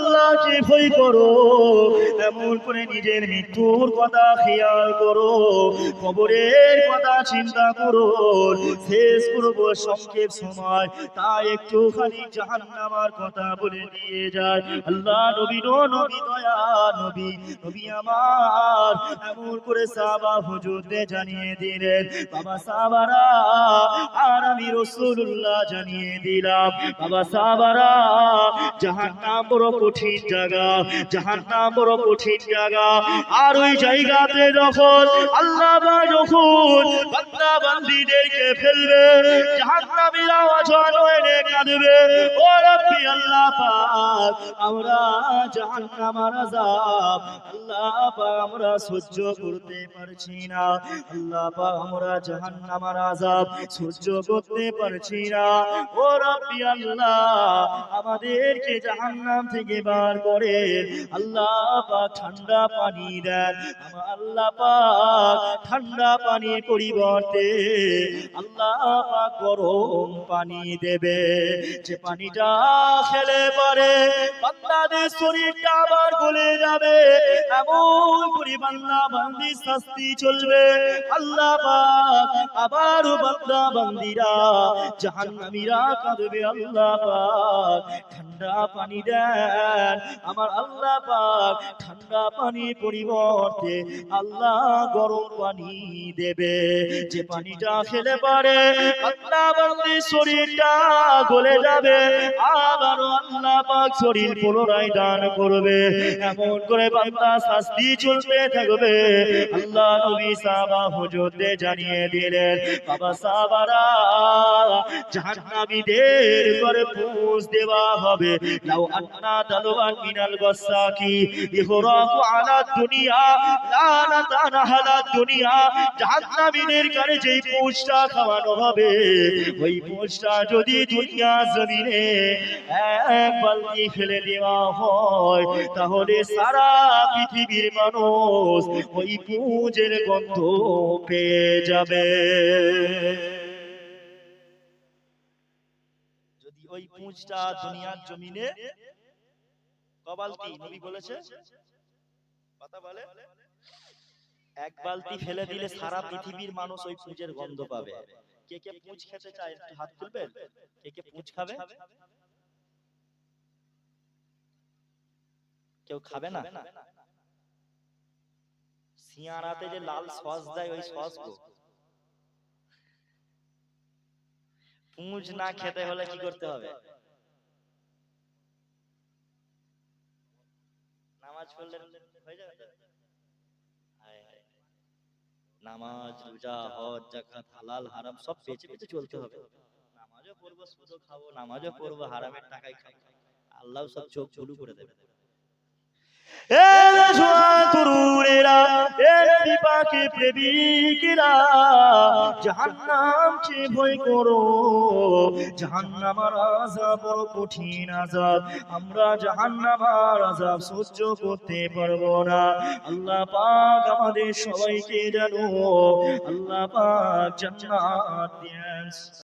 আল্লাহকে ভয় করো, এমন করে নিজের মৃত্যুর কথা খেয়াল করো, কবরের কথা চিন্তা করো। শেষ করবো সংক্ষেপ সময়, তাই একটুখানি জাহান্নামের কথা বলে দিয়ে যায়। আল্লাহ নবী দয়া নবী নবী আমার এমন করে সাহাবা হুজুরদের জানিয়ে দিলেন। বাবা সাহাবারা আর আমি রাসূলুল্লাহ জানিয়ে দিলাম, বাবা সাহাবারা জাহান্নাম বড় কঠিন জায়গা, জাহান্নাম বড় কঠিন জায়গা। আর ওই জায়গাতে যখন আল্লাহ যখন বান্দা বান্দীদেরকে ফেলবে, জাহান্নামীরা আওয়াজ এনে কাঁদবে, ও রব্বি আল্লাহ পাক, আমরা জাহান্নামের আযাব আল্লাহ পাক আমরা সহ্য করতে পারছি না, আল্লাহ পাক আমরা জাহান্নামের আযাব সহ্য করতে পারছি না। ও রব্বি আল্লাহ আমাদেরকে জাহান্নাম থেকে বার করে আল্লাহ পাক ঠান্ডা পানি দেন। আমার আল্লাহ পাক ঠান্ডা পানির পরিবর্তে আল্লাহ পাক গরম পানি দেবে, যে পানিটা খেলে পরে বান্দাদের শরীরটা আবার গলে যাবে। এমন করে বান্দা বান্দির শাস্তি চলবে, আল্লাহ পাক আবার বান্দা বান্দিরা জাহান্নামীরা কাঁদবে, আল্লাহ পাক ঠান্ডা পানি দেন। আমার আল্লাহ পাক ঠান্ডা পানির পরিবর্তে আল্লাহ গরম পানি দেবে, যে পানিটা খেলে পারে বান্দা বান্দির শরীরটা গলে যাবে, আবার আল্লাহ পাক শরীর পুনরায় দান করবে। এমন করে বান্দা শাস্তি চলতে থাকবে। আল্লাহ নবী সাহাবা হুজুরদের জানিয়ে দিলেন, বাবা সাহাবারা জাহান্নামীদের ঘরে পৌঁছ দেওয়া হবে। লাউ আন্না দালওয়ান মিনাল গাসাকি ইহরাকু আলা দুনিয়া লানাতান আলা দুনিয়া, জাহান্নামীদের ঘরে যেই পৌঁছটা খাওয়ানো হবে, ওই পৌঁছটা যদি দুনিয়া জমিনে এক বালতি ফেলে দেওয়া হয়, তাহলে সারা পৃথিবীর মানুষ ওই পৌঁছের গন্ধ পেয়ে যাবে। যদি ওই পৌঁছটা দুনিয়ার জমিনে কবালতি, নবী বলেছে কথা বলে, এক বালতি ফেলে দিলে সারা পৃথিবীর মানুষ ওই পৌঁছের গন্ধ পাবে। কে কে পৌঁছ খেতে চায় একটু হাত তুলবেন, কে কে পৌঁছ খাবে? কেউ খাবে না? সিয়ারাতে যে লাল সস দেয়, ওই সস গো। পৌঁছ না খেতে হলে কি করতে হবে? নামাজ পড়লে হয়ে যাবে তো? নামাজ, রোজা, হজ, যাকাত, হালাল হারাম সব পেঁচে পেঁচে চলতে হবে। নামাজও পড়বো, সুদও খাবো, নামাজও পড়বো, হারামের টাকায় খাবো, আল্লাহ সব চোখ গুলো করে দেবে। জাহান্নামকে ভয় করো, জাহান্নামের আযাব বড় কঠিন আযাব, আমরা জাহান্নামের আযাব সহ্য করতে পারবো না। আল্লাহ পাক আমাদের সবাইকে যেন আল্লাহ পাক জান্নাত দেন।